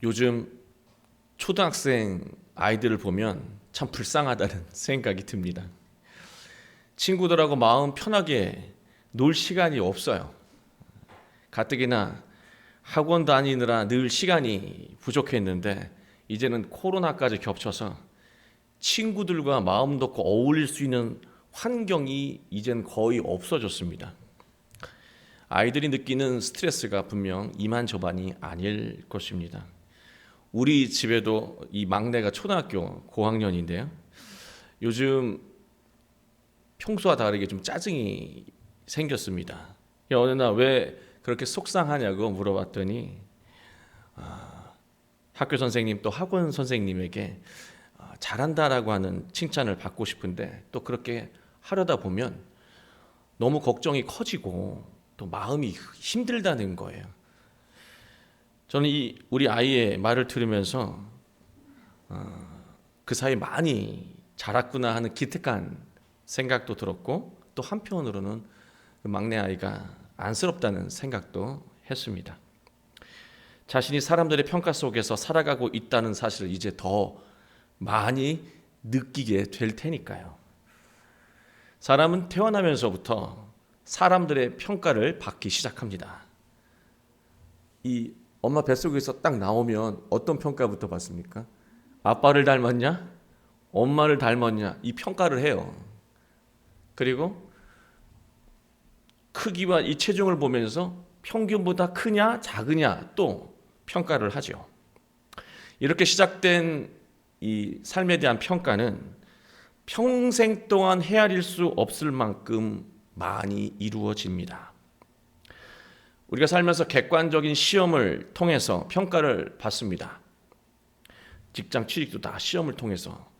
요즘 초등학생 아이들을 보면 참 불쌍하다는 생각이 듭니다. 친구들하고 마음 편하게 놀 시간이 없어요. 가뜩이나 학원 다니느라 늘 시간이 부족했는데 이제는 코로나까지 겹쳐서 친구들과 마음 놓고 어울릴 수 있는 환경이 이젠 거의 없어졌습니다. 아이들이 느끼는 스트레스가 분명 이만저만이 아닐 것입니다. 우리 집에도 이 막내가 초등학교 고학년인데요. 요즘 평소와 다르게 좀 짜증이 생겼습니다. 어느 날 왜 그렇게 속상하냐고 물어봤더니 학교 선생님 또 학원 선생님에게 잘한다라고 하는 칭찬을 받고 싶은데 또 그렇게 하려다 보면 너무 걱정이 커지고 또 마음이 힘들다는 거예요. 저는 우리 아이의 말을 들으면서 그 사이 많이 자랐구나 하는 기특한 생각도 들었고 또 한편으로는 그 막내 아이가 안쓰럽다는 생각도 했습니다. 자신이 사람들의 평가 속에서 살아가고 있다는 사실을 이제 더 많이 느끼게 될 테니까요. 사람은 태어나면서부터 사람들의 평가를 받기 시작합니다. 이 엄마 뱃속에서 딱 나오면 어떤 평가부터 받습니까? 아빠를 닮았냐? 엄마를 닮았냐? 이 평가를 해요. 그리고 크기와 이 체중을 보면서 평균보다 크냐 작으냐 또 평가를 하죠. 이렇게 시작된 이 삶에 대한 평가는 평생 동안 헤아릴 수 없을 만큼 많이 이루어집니다. 우리가 살면서 객관적인 시험을 통해서 평가를 받습니다. 직장 취직도 다 시험을 통해서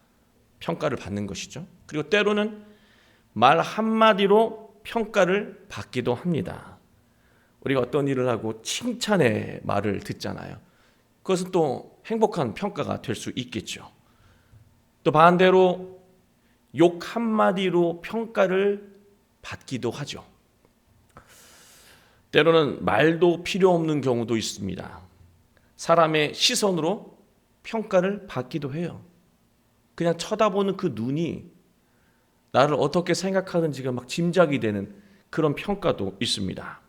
평가를 받는 것이죠. 그리고 때로는 말 한마디로 평가를 받기도 합니다. 우리가 어떤 일을 하고 칭찬의 말을 듣잖아요. 그것은 또 행복한 평가가 될 수 있겠죠. 또 반대로 욕 한마디로 평가를 받기도 하죠. 때로는 말도 필요 없는 경우도 있습니다. 사람의 시선으로 평가를 받기도 해요. 그냥 쳐다보는 그 눈이 나를 어떻게 생각하는지가 막 짐작이 되는 그런 평가도 있습니다.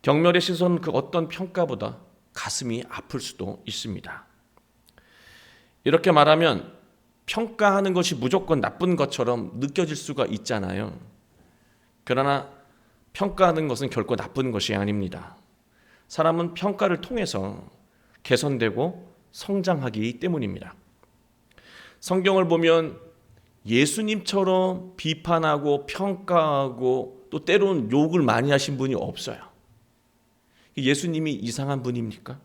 경멸의 시선 그 어떤 평가보다 가슴이 아플 수도 있습니다. 이렇게 말하면 평가하는 것이 무조건 나쁜 것처럼 느껴질 수가 있잖아요. 그러나 평가하는 것은 결코 나쁜 것이 아닙니다. 사람은 평가를 통해서 개선되고 성장하기 때문입니다. 성경을 보면 예수님처럼 비판하고 평가하고 또 때로는 욕을 많이 하신 분이 없어요. 예수님이 이상한 분입니까?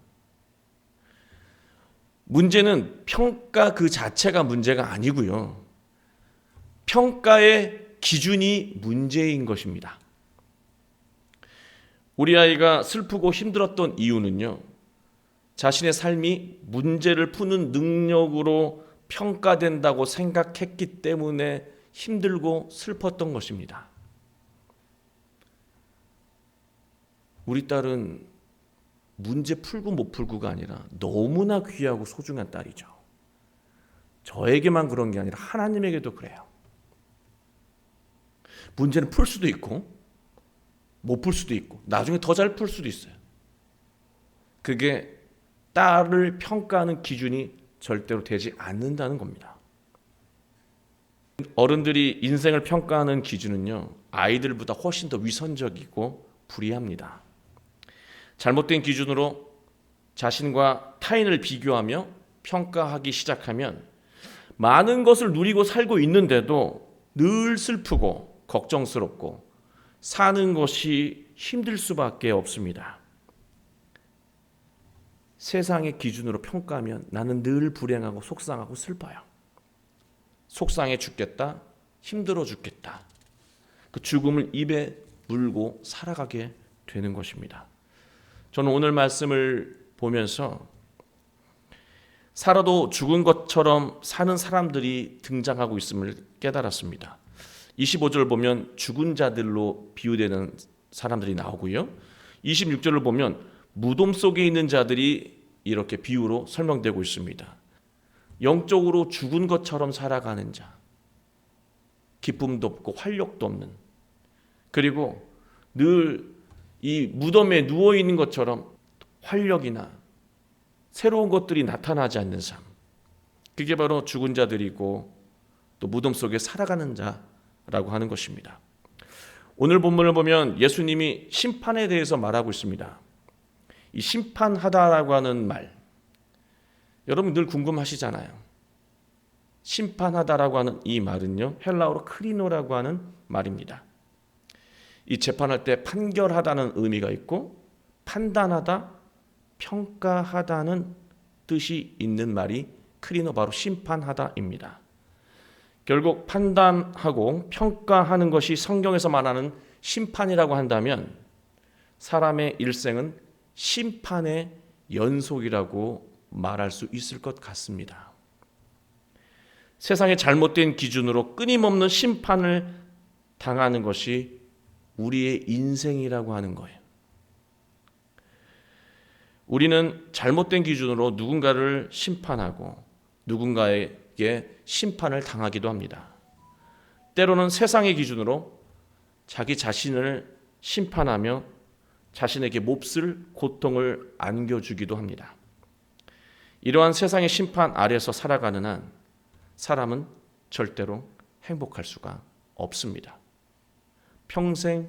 문제는 평가 그 자체가 문제가 아니고요. 평가의 기준이 문제인 것입니다. 우리 아이가 슬프고 힘들었던 이유는요, 자신의 삶이 문제를 푸는 능력으로 평가된다고 생각했기 때문에 힘들고 슬펐던 것입니다. 우리 딸은 문제 풀고 못 풀고가 아니라 너무나 귀하고 소중한 딸이죠. 저에게만 그런 게 아니라 하나님에게도 그래요. 문제는 풀 수도 있고 못 풀 수도 있고 나중에 더 잘 풀 수도 있어요. 그게 딸을 평가하는 기준이 절대로 되지 않는다는 겁니다. 어른들이 인생을 평가하는 기준은요, 아이들보다 훨씬 더 위선적이고 불이합니다. 잘못된 기준으로 자신과 타인을 비교하며 평가하기 시작하면 많은 것을 누리고 살고 있는데도 늘 슬프고 걱정스럽고 사는 것이 힘들 수밖에 없습니다. 세상의 기준으로 평가하면 나는 늘 불행하고 속상하고 슬퍼요. 속상해 죽겠다, 힘들어 죽겠다. 그 죽음을 입에 물고 살아가게 되는 것입니다. 저는 오늘 말씀을 보면서 살아도 죽은 것처럼 사는 사람들이 등장하고 있음을 깨달았습니다. 25절 보면 죽은 자들로 비유되는 사람들이 나오고요. 26절을 보면 무덤 속에 있는 자들이 이렇게 비유로 설명되고 있습니다. 영적으로 죽은 것처럼 살아가는 자, 기쁨도 없고 활력도 없는, 그리고 늘 이 무덤에 누워 있는 것처럼 활력이나 새로운 것들이 나타나지 않는 삶, 그게 바로 죽은 자들이고 또 무덤 속에 살아가는 자라고 하는 것입니다. 오늘 본문을 보면 예수님이 심판에 대해서 말하고 있습니다. 이 심판하다라고 하는 말, 여러분 늘 궁금하시잖아요. 심판하다라고 하는 이 말은요, 헬라어로 크리노라고 하는 말입니다. 이 재판할 때 판결하다는 의미가 있고 판단하다, 평가하다는 뜻이 있는 말이 크리노, 바로 심판하다입니다. 결국 판단하고 평가하는 것이 성경에서 말하는 심판이라고 한다면 사람의 일생은 심판의 연속이라고 말할 수 있을 것 같습니다. 세상의 잘못된 기준으로 끊임없는 심판을 당하는 것이 우리의 인생이라고 하는 거예요. 우리는 잘못된 기준으로 누군가를 심판하고 누군가에게 심판을 당하기도 합니다. 때로는 세상의 기준으로 자기 자신을 심판하며 자신에게 몹쓸 고통을 안겨주기도 합니다. 이러한 세상의 심판 아래서 살아가는 한 사람은 절대로 행복할 수가 없습니다. 평생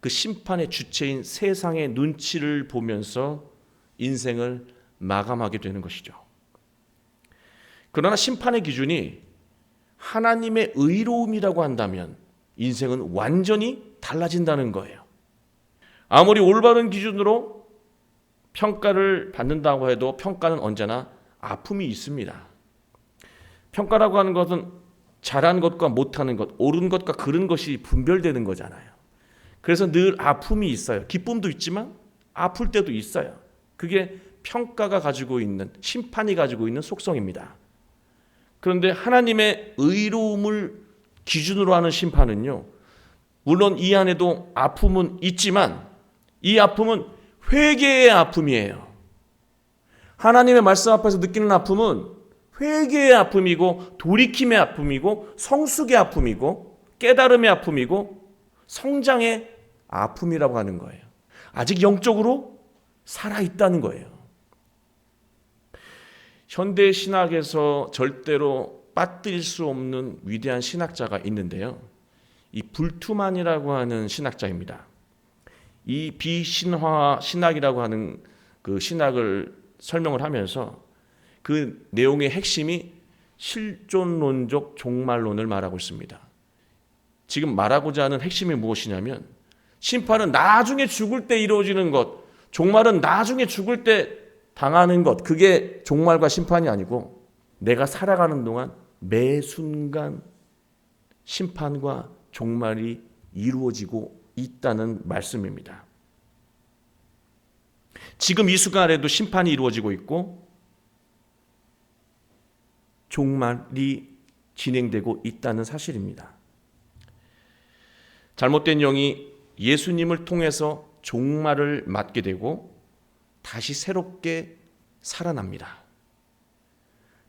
그 심판의 주체인 세상의 눈치를 보면서 인생을 마감하게 되는 것이죠. 그러나 심판의 기준이 하나님의 의로움이라고 한다면 인생은 완전히 달라진다는 거예요. 아무리 올바른 기준으로 평가를 받는다고 해도 평가는 언제나 아픔이 있습니다. 평가라고 하는 것은 잘한 것과 못하는 것, 옳은 것과 그른 것이 분별되는 거잖아요. 그래서 늘 아픔이 있어요. 기쁨도 있지만 아플 때도 있어요. 그게 평가가 가지고 있는, 심판이 가지고 있는 속성입니다. 그런데 하나님의 의로움을 기준으로 하는 심판은요, 물론 이 안에도 아픔은 있지만 이 아픔은 회개의 아픔이에요. 하나님의 말씀 앞에서 느끼는 아픔은 회개의 아픔이고 돌이킴의 아픔이고 성숙의 아픔이고 깨달음의 아픔이고 성장의 아픔이라고 하는 거예요. 아직 영적으로 살아있다는 거예요. 현대 신학에서 절대로 빠뜨릴 수 없는 위대한 신학자가 있는데요. 이 불투만이라고 하는 신학자입니다. 이 비신화 신학이라고 하는 그 신학을 설명을 하면서 그 내용의 핵심이 실존론적 종말론을 말하고 있습니다. 지금 말하고자 하는 핵심이 무엇이냐면 심판은 나중에 죽을 때 이루어지는 것, 종말은 나중에 죽을 때 당하는 것, 그게 종말과 심판이 아니고 내가 살아가는 동안 매 순간 심판과 종말이 이루어지고 있다는 말씀입니다. 지금 이 순간에도 심판이 이루어지고 있고 종말이 진행되고 있다는 사실입니다. 잘못된 영이 예수님을 통해서 종말을 맞게 되고 다시 새롭게 살아납니다.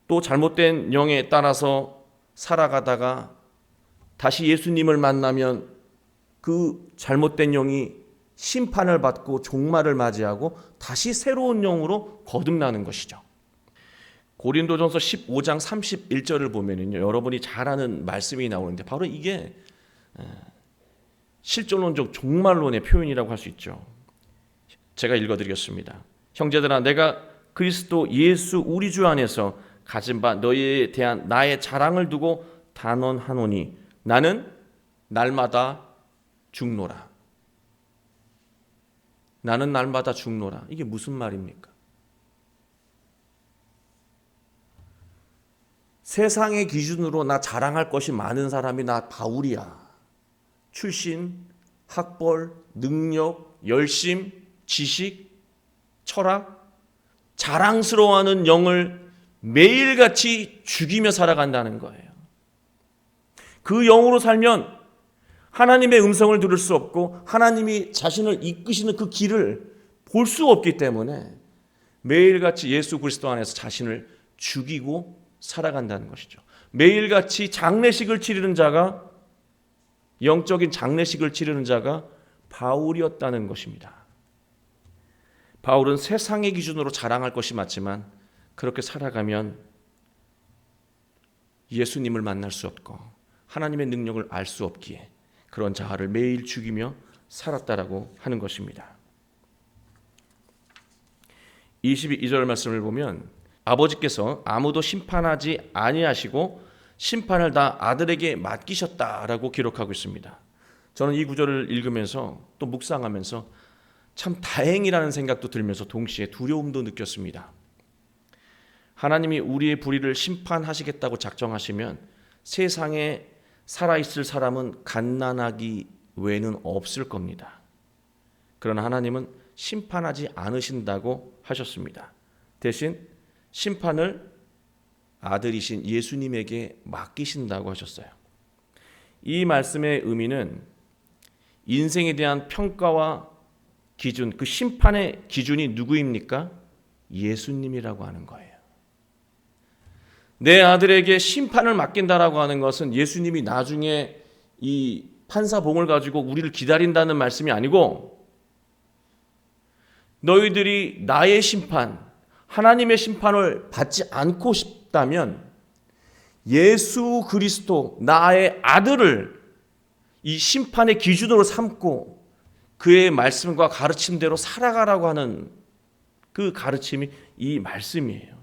또 잘못된 영에 따라서 살아가다가 다시 예수님을 만나면 그 잘못된 영이 심판을 받고 종말을 맞이하고 다시 새로운 영으로 거듭나는 것이죠. 고린도전서 15장 31절을 보면은요, 여러분이 잘 아는 말씀이 나오는데 바로 이게 실존론적 종말론의 표현이라고 할 수 있죠. 제가 읽어드리겠습니다. 형제들아, 내가 그리스도 예수 우리 주 안에서 가진 바 너희에 대한 나의 자랑을 두고 단언하노니 나는 날마다 죽노라. 나는 날마다 죽노라. 이게 무슨 말입니까? 세상의 기준으로 나 자랑할 것이 많은 사람이 나 바울이야. 출신, 학벌, 능력, 열심, 지식, 철학, 자랑스러워하는 영을 매일같이 죽이며 살아간다는 거예요. 그 영으로 살면 하나님의 음성을 들을 수 없고 하나님이 자신을 이끄시는 그 길을 볼 수 없기 때문에 매일같이 예수 그리스도 안에서 자신을 죽이고 살아간다는 것이죠. 매일같이 장례식을 치르는 자가, 영적인 장례식을 치르는 자가 바울이었다는 것입니다. 바울은 세상의 기준으로 자랑할 것이 맞지만 그렇게 살아가면 예수님을 만날 수 없고 하나님의 능력을 알 수 없기에 그런 자아를 매일 죽이며 살았다라고 하는 것입니다. 22절 말씀을 보면 아버지께서 아무도 심판하지 아니하시고 심판을 다 아들에게 맡기셨다라고 기록하고 있습니다. 저는 이 구절을 읽으면서 또 묵상하면서 참 다행이라는 생각도 들면서 동시에 두려움도 느꼈습니다. 하나님이 우리의 불의를 심판하시겠다고 작정하시면 세상에 살아있을 사람은 갓난아기 외에는 없을 겁니다. 그러나 하나님은 심판하지 않으신다고 하셨습니다. 대신 심판을 아들이신 예수님에게 맡기신다고 하셨어요. 이 말씀의 의미는 인생에 대한 평가와 기준, 그 심판의 기준이 누구입니까? 예수님이라고 하는 거예요. 내 아들에게 심판을 맡긴다라고 하는 것은 예수님이 나중에 이 판사봉을 가지고 우리를 기다린다는 말씀이 아니고, 너희들이 나의 심판, 하나님의 심판을 받지 않고 싶다면 예수 그리스도 나의 아들을 이 심판의 기준으로 삼고 그의 말씀과 가르침대로 살아가라고 하는 그 가르침이 이 말씀이에요.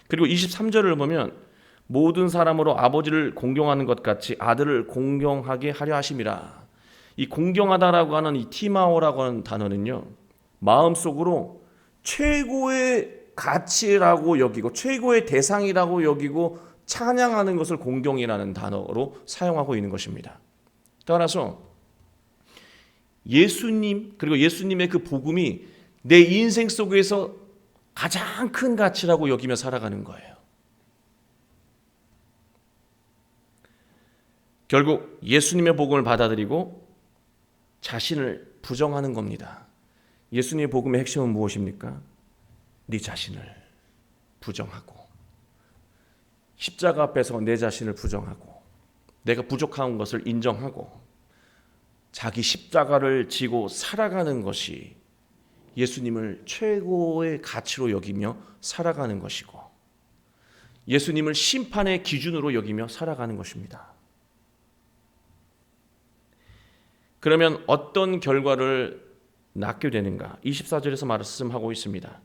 그리고 23절을 보면 모든 사람으로 아버지를 공경하는 것 같이 아들을 공경하게 하려 하심이라. 이 공경하다라고 하는 이 티마오라고 하는 단어는요, 마음속으로 최고의 가치라고 여기고 최고의 대상이라고 여기고 찬양하는 것을 공경이라는 단어로 사용하고 있는 것입니다. 따라서 예수님, 그리고 예수님의 그 복음이 내 인생 속에서 가장 큰 가치라고 여기며 살아가는 거예요. 결국 예수님의 복음을 받아들이고 자신을 부정하는 겁니다. 예수님의 복음의 핵심은 무엇입니까? 네 자신을 부정하고 십자가 앞에서 내 자신을 부정하고 내가 부족한 것을 인정하고 자기 십자가를 지고 살아가는 것이 예수님을 최고의 가치로 여기며 살아가는 것이고 예수님을 심판의 기준으로 여기며 살아가는 것입니다. 그러면 어떤 결과를 낳게 되는가? 24절에서 말씀하고 있습니다.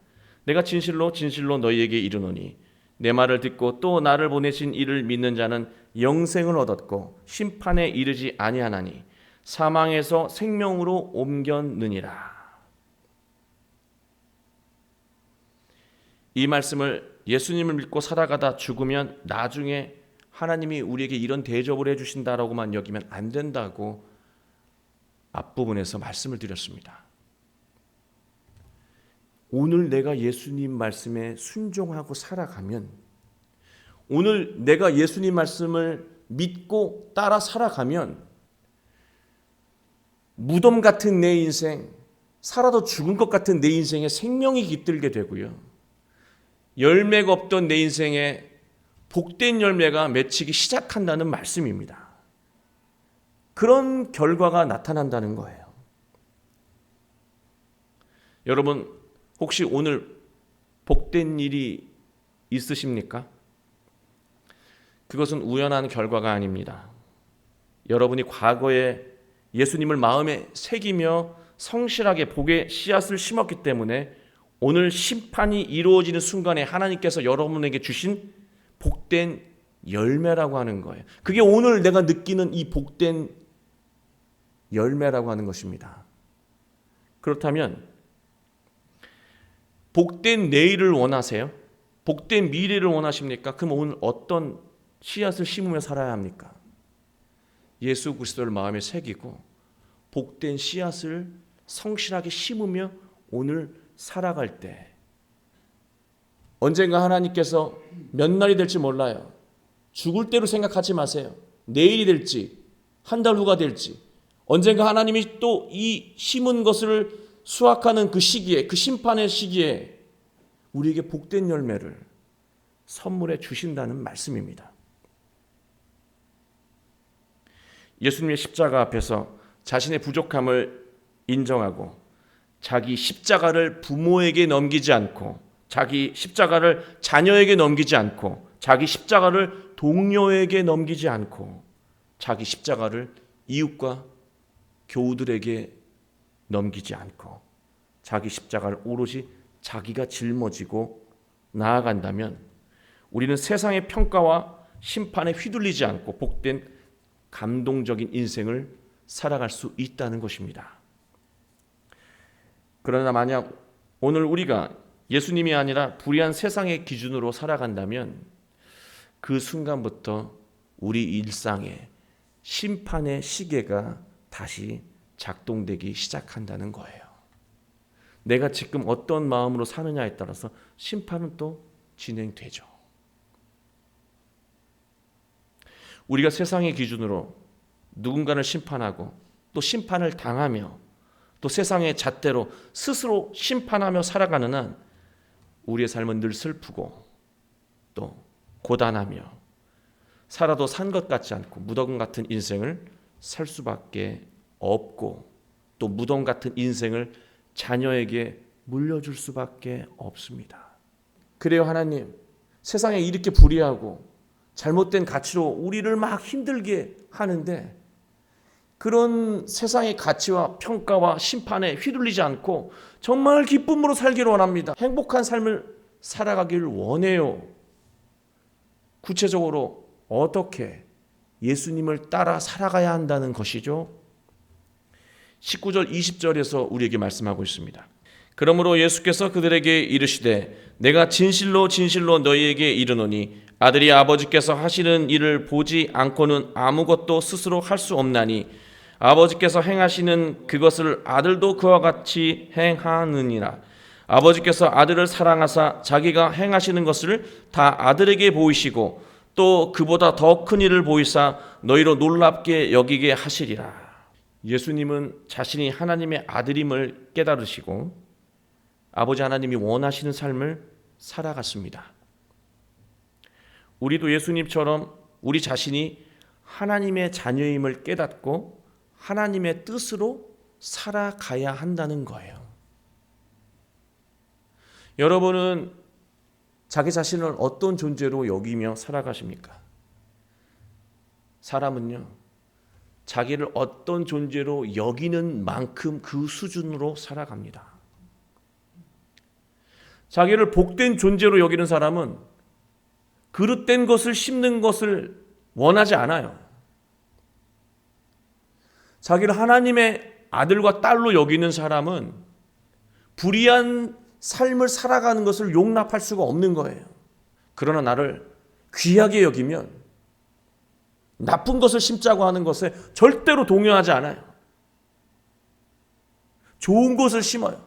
내가 진실로 진실로 너희에게 이르노니 내 말을 듣고 또 나를 보내신 이를 믿는 자는 영생을 얻었고 심판에 이르지 아니하나니 사망에서 생명으로 옮겼느니라. 이 말씀을 예수님을 믿고 살아가다 죽으면 나중에 하나님이 우리에게 이런 대접을 해주신다라고만 여기면 안 된다고 앞부분에서 말씀을 드렸습니다. 오늘 내가 예수님 말씀에 순종하고 살아가면, 오늘 내가 예수님 말씀을 믿고 따라 살아가면 무덤 같은 내 인생, 살아도 죽은 것 같은 내 인생에 생명이 깃들게 되고요, 열매가 없던 내 인생에 복된 열매가 맺히기 시작한다는 말씀입니다. 그런 결과가 나타난다는 거예요. 여러분, 혹시 오늘 복된 일이 있으십니까? 그것은 우연한 결과가 아닙니다. 여러분이 과거에 예수님을 마음에 새기며 성실하게 복의 씨앗을 심었기 때문에 오늘 심판이 이루어지는 순간에 하나님께서 여러분에게 주신 복된 열매라고 하는 거예요. 그게 오늘 내가 느끼는 이 복된 열매라고 하는 것입니다. 그렇다면 복된 내일을 원하세요? 복된 미래를 원하십니까? 그럼 오늘 어떤 씨앗을 심으며 살아야 합니까? 예수 그리스도를 마음에 새기고 복된 씨앗을 성실하게 심으며 오늘 살아갈 때 언젠가 하나님께서 몇 날이 될지 몰라요. 죽을 대로 생각하지 마세요. 내일이 될지 한 달 후가 될지 언젠가 하나님이 또 이 심은 것을 수확하는 그 시기에, 그 심판의 시기에 우리에게 복된 열매를 선물해 주신다는 말씀입니다. 예수님의 십자가 앞에서 자신의 부족함을 인정하고 자기 십자가를 부모에게 넘기지 않고, 자기 십자가를 자녀에게 넘기지 않고, 자기 십자가를 동료에게 넘기지 않고, 자기 십자가를 이웃과 교우들에게 넘기지 않고 자기 십자가를 오롯이 자기가 짊어지고 나아간다면 우리는 세상의 평가와 심판에 휘둘리지 않고 복된 감동적인 인생을 살아갈 수 있다는 것입니다. 그러나 만약 오늘 우리가 예수님이 아니라 불의한 세상의 기준으로 살아간다면 그 순간부터 우리 일상에 심판의 시계가 다시 작동되기 시작한다는 거예요. 내가 지금 어떤 마음으로 사느냐에 따라서 심판은 또 진행되죠. 우리가 세상의 기준으로 누군가를 심판하고 또 심판을 당하며 또 세상의 잣대로 스스로 심판하며 살아가는 한 우리의 삶은 늘 슬프고 또 고단하며 살아도 산 것 같지 않고 무덤 같은 인생을 살 수밖에 없고 또 무덤 같은 인생을 자녀에게 물려줄 수밖에 없습니다. 그래요, 하나님. 세상에 이렇게 불의하고 잘못된 가치로 우리를 막 힘들게 하는데 그런 세상의 가치와 평가와 심판에 휘둘리지 않고 정말 기쁨으로 살기를 원합니다. 행복한 삶을 살아가길 원해요. 구체적으로 어떻게 예수님을 따라 살아가야 한다는 것이죠. 19절 20절에서 우리에게 말씀하고 있습니다. 그러므로 예수께서 그들에게 이르시되 내가 진실로 진실로 너희에게 이르노니 아들이 아버지께서 하시는 일을 보지 않고는 아무것도 스스로 할 수 없나니 아버지께서 행하시는 그것을 아들도 그와 같이 행하느니라. 아버지께서 아들을 사랑하사 자기가 행하시는 것을 다 아들에게 보이시고 또 그보다 더 큰 일을 보이사 너희로 놀랍게 여기게 하시리라. 예수님은 자신이 하나님의 아들임을 깨달으시고 아버지 하나님이 원하시는 삶을 살아갔습니다. 우리도 예수님처럼 우리 자신이 하나님의 자녀임을 깨닫고 하나님의 뜻으로 살아가야 한다는 거예요. 여러분은 자기 자신을 어떤 존재로 여기며 살아가십니까? 사람은요, 자기를 어떤 존재로 여기는 만큼 그 수준으로 살아갑니다. 자기를 복된 존재로 여기는 사람은 그릇된 것을 심는 것을 원하지 않아요. 자기를 하나님의 아들과 딸로 여기는 사람은 불의한 삶을 살아가는 것을 용납할 수가 없는 거예요. 그러나 나를 귀하게 여기면 나쁜 것을 심자고 하는 것에 절대로 동요하지 않아요. 좋은 것을 심어요.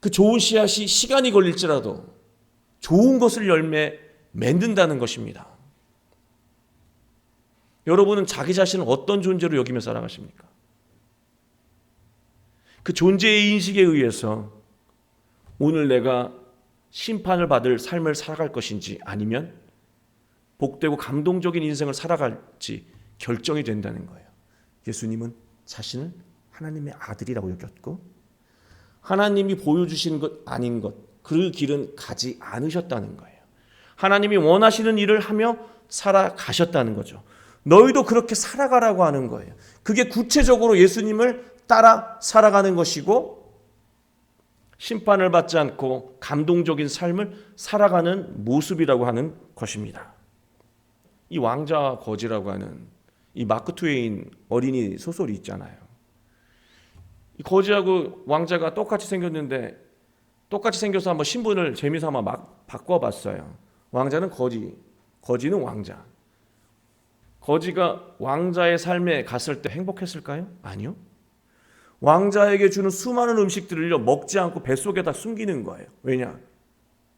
그 좋은 씨앗이 시간이 걸릴지라도 좋은 것을 열매 맺는다는 것입니다. 여러분은 자기 자신을 어떤 존재로 여기며 살아가십니까? 그 존재의 인식에 의해서 오늘 내가 심판을 받을 삶을 살아갈 것인지 아니면 복되고 감동적인 인생을 살아갈지 결정이 된다는 거예요. 예수님은 자신을 하나님의 아들이라고 여겼고 하나님이 보여주시는 것 아닌 것, 그 길은 가지 않으셨다는 거예요. 하나님이 원하시는 일을 하며 살아가셨다는 거죠. 너희도 그렇게 살아가라고 하는 거예요. 그게 구체적으로 예수님을 따라 살아가는 것이고 심판을 받지 않고 감동적인 삶을 살아가는 모습이라고 하는 것입니다. 이 왕자와 거지라고 하는 이 마크 트웨인 어린이 소설이 있잖아요. 이 거지하고 왕자가 똑같이 생겼는데 똑같이 생겨서 한번 신분을 재미삼아 막 바꿔봤어요. 왕자는 거지, 거지는 왕자. 거지가 왕자의 삶에 갔을 때 행복했을까요? 아니요. 왕자에게 주는 수많은 음식들을요 먹지 않고 뱃속에다 숨기는 거예요. 왜냐?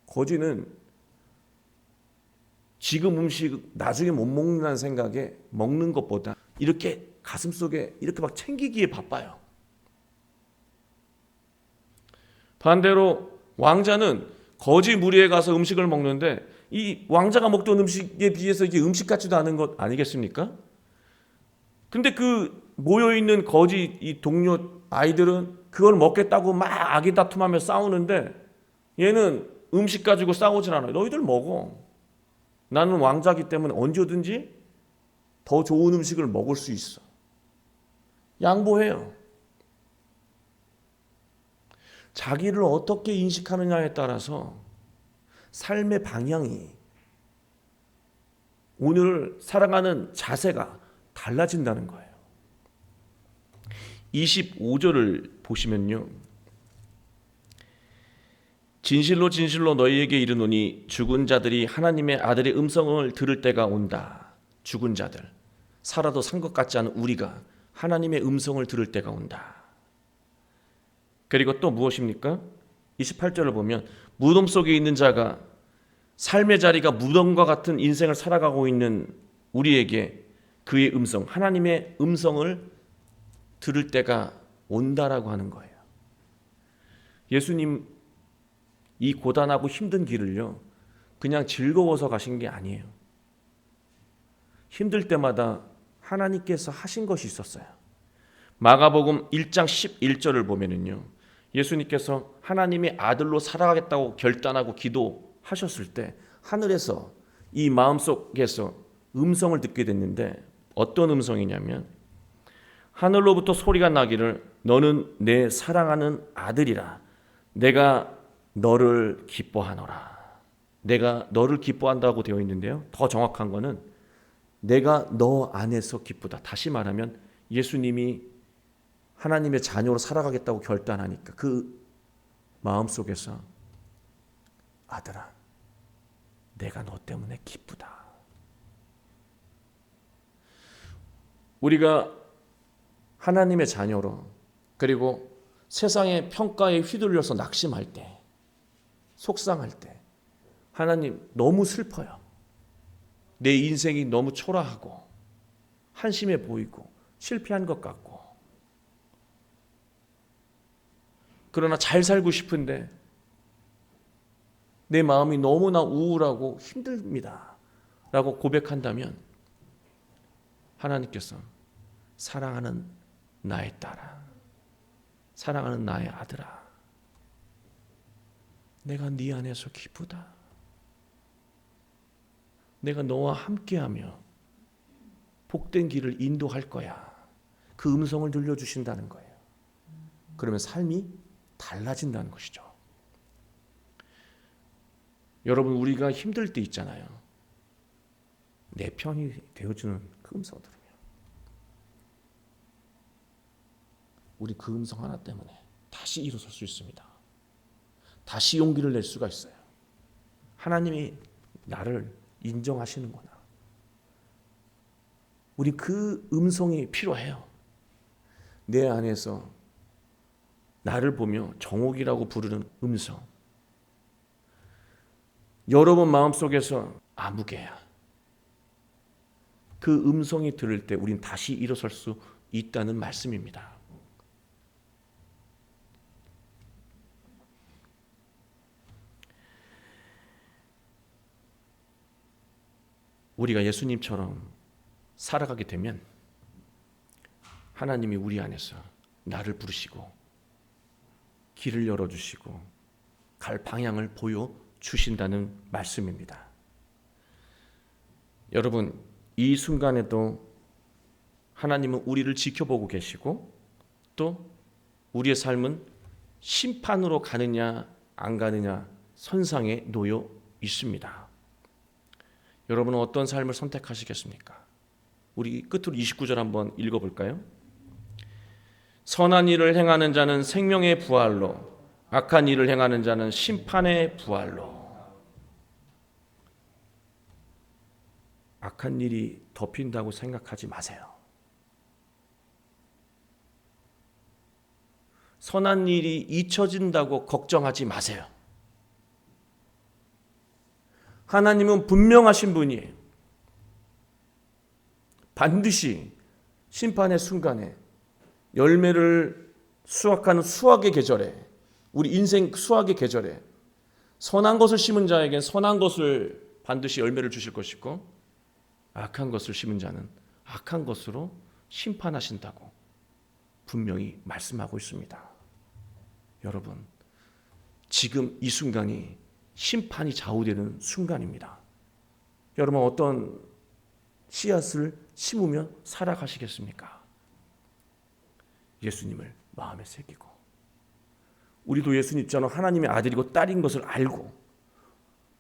거지는 지금 음식 나중에 못 먹는다는 생각에 먹는 것보다 이렇게 가슴속에 이렇게 막 챙기기에 바빠요. 반대로 왕자는 거지 무리에 가서 음식을 먹는데 이 왕자가 먹던 음식에 비해서 이게 음식 같지도 않은 것 아니겠습니까? 근데 그 모여있는 거지 이 동료 아이들은 그걸 먹겠다고 막 아기다툼하며 싸우는데 얘는 음식 가지고 싸우질 않아요. 너희들 먹어. 나는 왕자기 때문에 언제든지 더 좋은 음식을 먹을 수 있어. 양보해요. 자기를 어떻게 인식하느냐에 따라서 삶의 방향이, 오늘 살아가는 자세가 달라진다는 거예요. 25절을 보시면요. 진실로 진실로 너희에게 이르노니 죽은 자들이 하나님의 아들의 음성을 들을 때가 온다. 죽은 자들, 살아도 산 것 같지 않은 우리가 하나님의 음성을 들을 때가 온다. 그리고 또 무엇입니까? 28절을 보면 무덤 속에 있는 자가, 삶의 자리가 무덤과 같은 인생을 살아가고 있는 우리에게 그의 음성, 하나님의 음성을 들을 때가 온다라고 하는 거예요. 예수님 이 고단하고 힘든 길을요, 그냥 즐거워서 가신 게 아니에요. 힘들 때마다 하나님께서 하신 것이 있었어요. 마가복음 1장 11절을 보면은요, 예수님께서 하나님의 아들로 살아가겠다고 결단하고 기도하셨을 때 하늘에서 이 마음속에서 음성을 듣게 됐는데, 어떤 음성이냐면 하늘로부터 소리가 나기를 너는 내 사랑하는 아들이라, 내가 너를 기뻐하노라. 내가 너를 기뻐한다고 되어 있는데요, 더 정확한 거는 내가 너 안에서 기쁘다. 다시 말하면 예수님이 하나님의 자녀로 살아가겠다고 결단하니까 그 마음속에서 아들아, 내가 너 때문에 기쁘다. 우리가 하나님의 자녀로, 그리고 세상의 평가에 휘둘려서 낙심할 때, 속상할 때, 하나님 너무 슬퍼요. 내 인생이 너무 초라하고 한심해 보이고 실패한 것 같고, 그러나 잘 살고 싶은데 내 마음이 너무나 우울하고 힘듭니다 라고 고백한다면 하나님께서 사랑하는 나의 딸아, 사랑하는 나의 아들아, 내가 네 안에서 기쁘다. 내가 너와 함께하며 복된 길을 인도할 거야. 그 음성을 들려주신다는 거예요. 그러면 삶이 달라진다는 것이죠. 여러분, 우리가 힘들 때 있잖아요. 내 편이 되어주는 그 음성을 들으면 우리 그 음성 하나 때문에 다시 일어설 수 있습니다. 다시 용기를 낼 수가 있어요. 하나님이 나를 인정하시는구나. 우리 그 음성이 필요해요. 내 안에서 나를 보며 정옥이라고 부르는 음성. 여러분 마음속에서 아무개야. 그 음성이 들을 때 우린 다시 일어설 수 있다는 말씀입니다. 우리가 예수님처럼 살아가게 되면 하나님이 우리 안에서 나를 부르시고 길을 열어주시고 갈 방향을 보여주신다는 말씀입니다. 여러분, 이 순간에도 하나님은 우리를 지켜보고 계시고 또 우리의 삶은 심판으로 가느냐 안 가느냐 선상에 놓여 있습니다. 여러분은 어떤 삶을 선택하시겠습니까? 우리 끝으로 29절 한번 읽어볼까요? 선한 일을 행하는 자는 생명의 부활로, 악한 일을 행하는 자는 심판의 부활로. 악한 일이 덮인다고 생각하지 마세요. 선한 일이 잊혀진다고 걱정하지 마세요. 하나님은 분명하신 분이에요. 반드시 심판의 순간에 열매를 수확하는 수확의 계절에, 우리 인생 수확의 계절에 선한 것을 심은 자에겐 선한 것을 반드시 열매를 주실 것이고, 악한 것을 심은 자는 악한 것으로 심판하신다고 분명히 말씀하고 있습니다. 여러분, 지금 이 순간이 심판이 좌우되는 순간입니다. 여러분, 어떤 씨앗을 심으며 살아가시겠습니까? 예수님을 마음에 새기고, 우리도 예수님처럼 하나님의 아들이고 딸인 것을 알고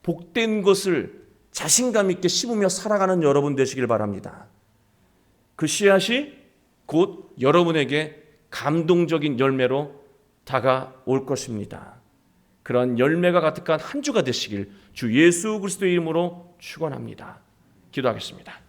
복된 것을 자신감 있게 심으며 살아가는 여러분 되시길 바랍니다. 그 씨앗이 곧 여러분에게 감동적인 열매로 다가올 것입니다. 그런 열매가 가득한 한 주가 되시길 주 예수 그리스도의 이름으로 축원합니다. 기도하겠습니다.